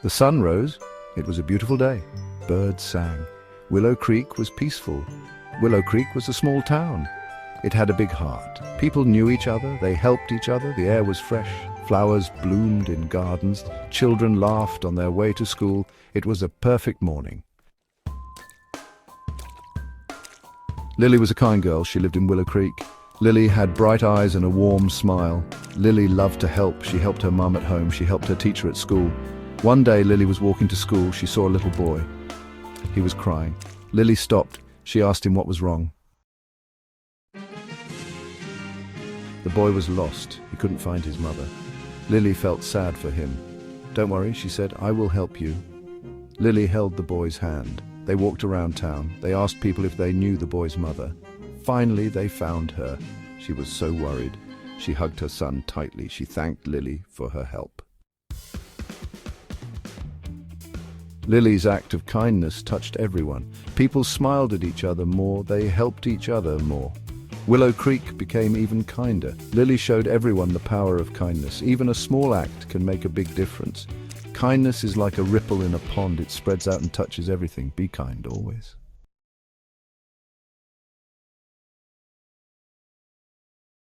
The sun rose. It was a beautiful day. Birds sang. Willow Creek was peaceful. Willow Creek was a small town. It had a big heart. People knew each other. They helped each other. The air was fresh. Flowers bloomed in gardens. Children laughed on their way to school. It was a perfect morning. Lily was a kind girl. She lived in Willow Creek. Lily had bright eyes and a warm smile. Lily loved to help. She helped her mum at home. She helped her teacher at school. One day Lily was walking to school. She saw a little boy. He was crying. Lily stopped. She asked him what was wrong. The boy was lost. He couldn't find his mother. Lily felt sad for him. "Don't worry," she said, "I will help you." Lily held the boy's hand. They walked around town. They asked people if they knew the boy's mother. Finally, they found her. She was so worried. She hugged her son tightly. She thanked Lily for her help. Lily's act of kindness touched everyone. People smiled at each other more. They helped each other more. Willow Creek became even kinder. Lily showed everyone the power of kindness. Even a small act can make a big difference. Kindness is like a ripple in a pond. It spreads out and touches everything. Be kind always.